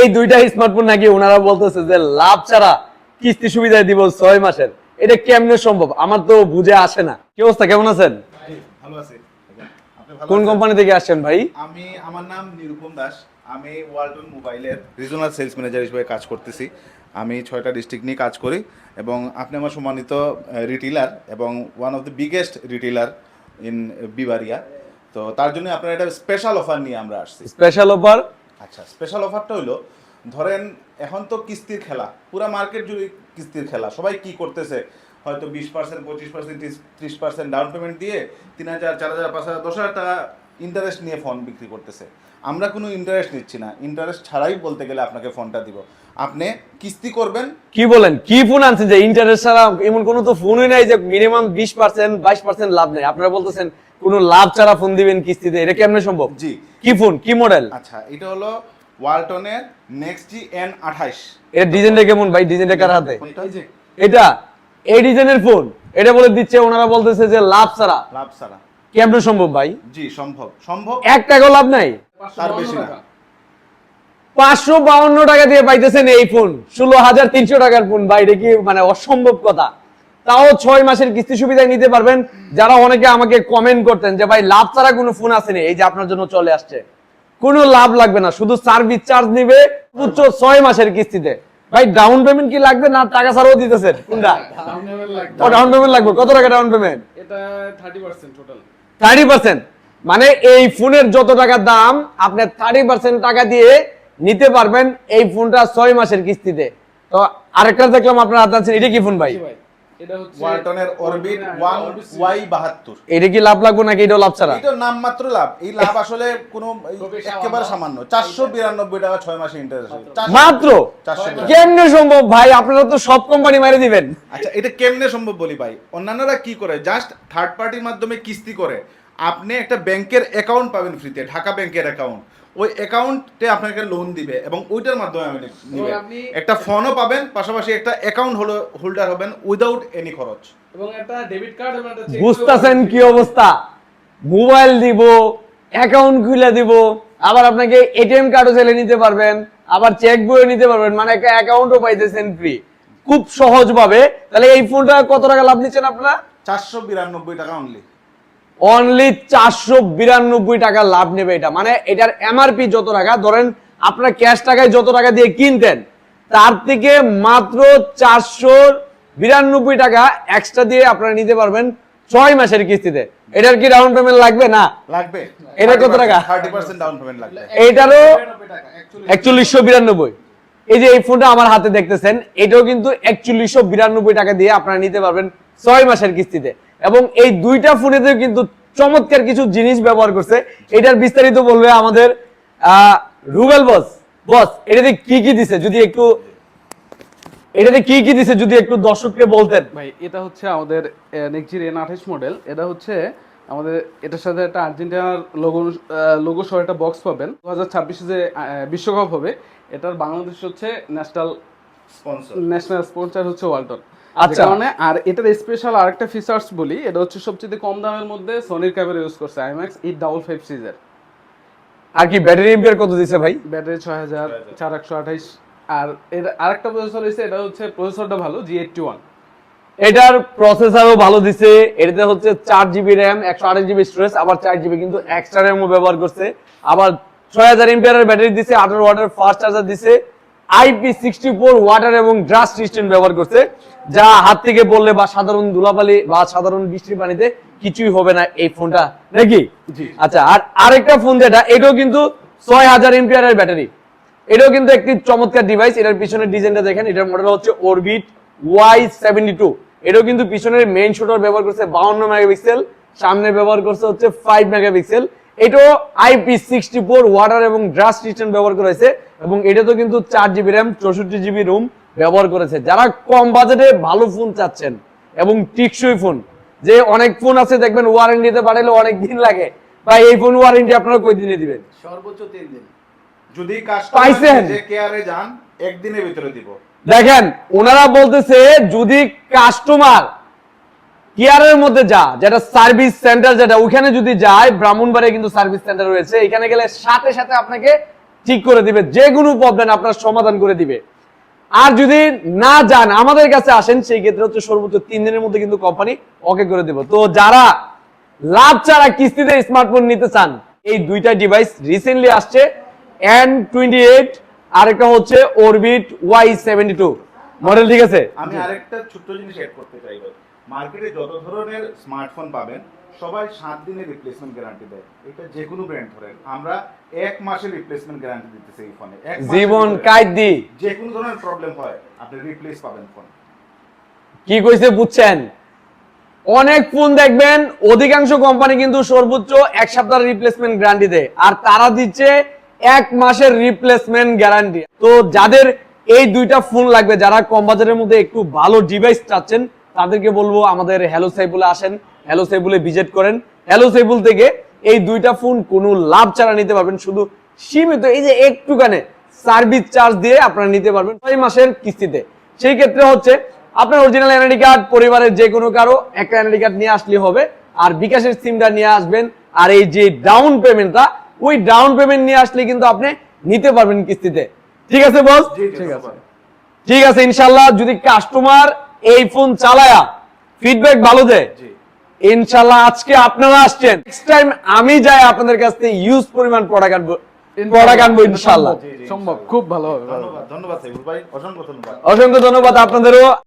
এই দুইটা স্মার্টফোন নাকি ওনারা বলতেছে যে লাভ ছাড়া কিস্তি সুবিধা দিব 6 মাসের। এটা কেমনে সম্ভব আমার তো বুঝে আসে না। কি অবস্থা, কেমন আছেন? ভালো আছি। আপনি ভালো কোন আছেন? কোম্পানি থেকে আসছেন ভাই? আমার নাম নিরুপম দাস। আমি ওয়ালটন মোবাইলের রিজনাল সেলস ম্যানেজার হিসেবে কাজ করতেছি। আমি 6টা ডিস্ট্রিক্ট নিয়ে কাজ করি এবং আপনি আমার সম্মানিত রিটেলার এবং one of the biggest retailer in বিবারিয়া। তো তার জন্য আপনার একটা স্পেশাল অফার নিয়ে আমরা আসছি। Special offer? আচ্ছা, স্পেশাল অফারটা হলো, ধরেন এখন তো কিস্তির খেলা, পুরো মার্কেট জুড়ে কিস্তির খেলা। সবাই কি করতেছে, হয়তো 20%, 25%, 30% ডাউন পেমেন্ট দিয়ে 3,000, 4,000, 5,000, 10,000 টাকা ইন্টারেস্ট নিয়ে ফোন বিক্রি করতেছে। আমরা কোনো ইন্টারেস্ট নিচ্ছি না, ইন্টারেস্ট ছাড়াই বলতে গেলে আপনাকে ফোনটা দিব। আপনি কিস্তি করবেন। কি বলেন, কি ফোন আনছেন যে ইন্টারেস্ট ছাড়া? এমন কোনো তো ফোনই নাই যে মিনিমাম 20%, 22% লাভ নেই। আপনারা বলতেছেন কোনো লাভ ছাড়া ফোন দিবেন কিস্তিতে, এটা কেমনে সম্ভব? জি। কি ফোন, কি মডেল? আচ্ছা, এটা হলো ওয়ালটনের নেক্সট জি N28। এর ডিজাইনটা কেমন ভাই? ডিজাইনটা কার হাতে? কোনটা? এটা এই ডিজাইনের ফোন, এটা বলে দিচ্ছে ওনারা বলতেছে যে লাভ ছাড়া। লাভ ছাড়া কেমনে সম্ভব ভাই? জি, সম্ভব, সম্ভব। 1 টাকাও লাভ নাই? তার বেশি না। 552 টাকা দিয়ে পাইতেছেন এই ফোন, 16,300 টাকার ফোন ভাই। এটা কি মানে অসম্ভব কথা? তাও 6 মাসের কিস্তি সুবিধা নিতে পারবেন। যারা অনেকে আমাকে কমেন্ট করতেন যে ভাই লাভ ছাড়া কোনো ফোন আসেনি, এই যে আপনার জন্য চলে আসছে। কোনো লাভ লাগবে না, শুধু সার্ভিস চার্জ নিবে উচ্চ 6 মাসের কিস্তিতে। ভাই ডাউন পেমেন্ট কি লাগবে না টাকা ছাড়াও দিতেছেন? কোনটা? ডাউন পেমেন্ট লাগবে। কত টাকা ডাউন পেমেন্ট? এটা 30% টোটাল। 30%? মানে এই ফোনের যত টাকা দাম আপনি 30% টাকা দিয়ে নিতে পারবেন এই ফোনটা 6 মাসের কিস্তিতে। তো আরেকটা দেখলাম আপনার হাতে আছে, এটা কি ফোন ভাই? ভাই এটা হচ্ছে ওয়ালটনের অরবিট 1Y72। এটা কি লাভ লাগবে নাকি এটাও লাভ ছাড়া? এটা নাম মাত্র লাভ। এই লাভ আসলে কোনো একেবারে সামান্য। 492 টাকা 6 মাসে ইন্টারেস্ট। মাত্র? 400। কেমনে সম্ভব ভাই? আপনারা তো সব কোম্পানি মেরে দিবেন। আচ্ছা, এটা কেমনে সম্ভব বলি ভাই। অন্যান্যরা কি করে, জাস্ট থার্ড পার্টির মাধ্যমে কিস্তি করে। আপনি একটা ব্যাংকের অ্যাকাউন্ট পাবেন ফ্রিতে, ঢাকা ব্যাংকের অ্যাকাউন্ট। ওই অ্যাকাউন্টে আপনাকে লোন দিবে এবং ওইটার মাধ্যমে আপনি নিবেন। একটা ফোনও পাবেন, পাশাপাশি একটা অ্যাকাউন্ট হোল্ডার হবেন উইদাউট এনি খরচ। এবং একটা ডেবিট কার্ড এবং একটা চেক। বুঝতাছেন কি অবস্থা? মোবাইল দিব, অ্যাকাউন্ট খুলে দিব, আবার আপনাকে এটিএম কার্ডও চাইলে নিতে পারবেন, আবার চেক বইও নিতে পারবেন, মানে একটা অ্যাকাউন্টও পাইতেছেন ফ্রি খুব সহজ ভাবে। তাহলে এই ফোনটা কত টাকা লাভ নিচ্ছেন আপনারা? 492 টাকা অনলি। অনলি 492 টাকা লাভ নেবে এটা। মানে এটার এমআরপি যত টাকা, ধরেন আপনারা ক্যাশ টাকায় যত টাকা দিয়ে কিনতেন তার থেকে মাত্র 492 টাকা এক্সট্রা দিয়ে আপনারা নিতে পারবেন 6 মাসের কিস্তিতে। এটার কি ডাউন পেমেন্ট লাগবে? না লাগবে। এটা কত টাকা? 30% ডাউন পেমেন্ট লাগবে। এইটারও 90 টাকা 4192। এই যে এই ফোনটা আমার হাতে দেখতেছেন, এটাও কিন্তু 4192 টাকা দিয়ে আপনারা নিতে পারবেন 6 মাসের কিস্তিতে। এবং এই দুইটা ফোনেতে কিন্তু চমৎকার কিছু জিনিস ব্যবহার করছে। এটার বিস্তারিত বলবে আমাদের রুবেল বস। বস, এটাতে কি কি দিছে যদি একটু দর্শককে বলতেন। ভাই এটা হচ্ছে আমাদের নেক্সট N28 মডেল। এটা হচ্ছে আমাদের, এটার সাথে একটা আর্জেন্টিনার লোগো সহ একটা বক্স পাবেন। 2026 যে বিশ্বকাপ হবে, এটার বাংলাদেশ হচ্ছে ন্যাশনাল স্পন্সর হচ্ছে ওয়ালটন। আচ্ছা। কারণে আর এটার স্পেশাল আরেকটা ফিচার্স বলি, এটা হচ্ছে সবচেয়ে কম দামের মধ্যে সনির ক্যামেরা ইউজ করছে IMAX 855 সিরিজের। আর কি ব্যাটারি এম্পিয়ার কত দিছে ভাই? ব্যাটারি 6428। আর এর আরেকটা প্রসেসর হইছে, এটা হচ্ছে প্রসেসরটা ভালো, G81। এটার প্রসেসরও ভালো দিছে। এটাতে হচ্ছে 4GB RAM, 128GB স্টোরেজ, আবার 4GB কিন্তু এক্সট্রা RAMও ব্যবহার করছে। আবার 6000 এম্পিয়ারের ব্যাটারি দিছে, 18 ওয়াটের ফাস্ট চার্জার দিছে, IP64 ওয়াটার এবং ডাস্ট রেজিস্ট্যান্ট ব্যবহার করছে, যা হাত থেকে পড়লে বা সাধারণ ধুলাবালি বা সাধারণ বৃষ্টির পানিতে কিছুই হবে না এই ফোনটা, নাকি? জি। আচ্ছা, আর আরেকটা ফোন যেটা, এটাও কিন্তু 6000 এম্পিয়ারের ব্যাটারি। এটাও কিন্তু একটি চমৎকার ডিভাইস। এটার পিছনের ডিজাইনটা দেখেন, এটার মডেল হচ্ছে অরবিট Y72। এটাও কিন্তু পিছনের মেইন শুটার ব্যবহার করছে 52 মেগাপিক্সেল, সামনে ব্যবহার করছে হচ্ছে 5 মেগাপিক্সেল। এটাও IP64 ওয়াটার এবং ডাস্ট রেজিস্ট্যান্ট ব্যবহার করেছে এবং এটা তো কিন্তু 4GB RAM, 64GB রোম ব্যবহার করেছে। যারা কম বাজেটে ভালো ফোন চাচ্ছেন এবং টিকসই ফোন, যে অনেক ফোন আছে দেখবেন ওয়ারেন্টিতে পাঠালে অনেক দিন লাগে, বা এই ফোন ওয়ারেন্টি আপনারা কয় দিনে দিবেন? সর্বোচ্চ 3 দিন। যদি পাইছেন? কাস্টমার যে কেয়ারে যান, একদিনের ভিতরে দিব। দেখেন ওনারা বলতেছে যদি কাস্টমার কেয়ারের মধ্যে যেটা সার্ভিস সেন্টার, যেটা ওখানে যদি যায়, ব্রাহ্মণবাড়িয়া কিন্তু সার্ভিস সেন্টার রয়েছে, এখানে গেলে সাথে সাথে আপনাকে ঠিক করে দিবে, যে কোনো প্রবলেম আপনার সমাধান করে দিবে। আর যদি না যান আমাদের কাছে আসেন, সেই ক্ষেত্রে হচ্ছে সর্বোচ্চ 3 দিনের মধ্যে কিন্তু কোম্পানি ওকে করে দেব। তো যারা লাভ ছাড়া কিস্তিতে স্মার্টফোন নিতে চান, এই দুইটা ডিভাইস রিসেন্টলি আসছে, N28 আর একটা হচ্ছে Orbit Y72 মডেল, ঠিক আছে? আমি আরেকটা ছোট্ট জিনিস অ্যাড করতে চাই ভাই, মার্কেটে যত ধরনের স্মার্টফোন পাবেন সবাই 7 দিনের রিপ্লেসমেন্ট গ্যারান্টি দেয়। এটা যে কোনো ব্র্যান্ড ধরেন, আমরা 1 মাসের রিপ্লেসমেন্ট গ্যারান্টি দিতেছি এই ফোনে। জীবন কাইদি, যে কোনো ধরনের প্রবলেম হয় আপনি রিপ্লেস পাবেন ফোন। কি কইছে বুঝছেন? অনেক ফোন দেখবেন অধিকাংশ কোম্পানি কিন্তু সর্বোচ্চ 1 সপ্তাহের রিপ্লেসমেন্ট গ্যারান্টি দেয়, আর তারা দিচ্ছে 1 মাসের রিপ্লেসমেন্ট গ্যারান্টি। তো যাদের এই দুইটা ফোন লাগবে, যারা কম বাজারের মধ্যে একটু ভালো ডিভাইস চাচ্ছেন, তাদেরকে বলবো আমাদের হ্যালো সাইবুলে আসেন, হ্যালো সাইবুলে ভিজিট করেন। হ্যালো সাইবুল থেকে এই দুইটা ফোন কোনো লাভ ছাড়া নিতে পারবেন, শুধু সীমিত এই যে একটুখানে সার্ভিস চার্জ দিয়ে আপনারা নিতে পারবেন 6 মাসের কিস্তিতে। সেই ক্ষেত্রে হচ্ছে আপনার অরিজিনাল এনআইডি কার্ড, পরিবারের যে কোনো কারো একটা এনআইডি কার্ড নিয়ে আসলে হবে, আর বিকাশের সিমটা নিয়ে আসবেন, আর এই যে ডাউন পেমেন্টটা, ওই ডাউন পেমেন্ট নিয়ে আসলে কিন্তু আপনি নিতে পারবেন কিস্তিতে। ঠিক আছে বস? ঠিক আছে। ঠিক আছে, ইনশাআল্লাহ যদি কাস্টমার এই ফোন চালায়া ফিডব্যাক ভালো দেয়, জি ইনশাআল্লাহ আজকে আপনারা আসছেন, নেক্সট টাইম আমি যাই আপনাদের কাছ থেকে ইউজ পরিমাণ প্রোডাক্ট আনবো ইনশাআল্লাহ। সম্ভব, খুব ভালো হবে। ধন্যবাদ সাইফুল ভাই, অসংখ্য ধন্যবাদ। অসংখ্য ধন্যবাদ আপনাদেরও।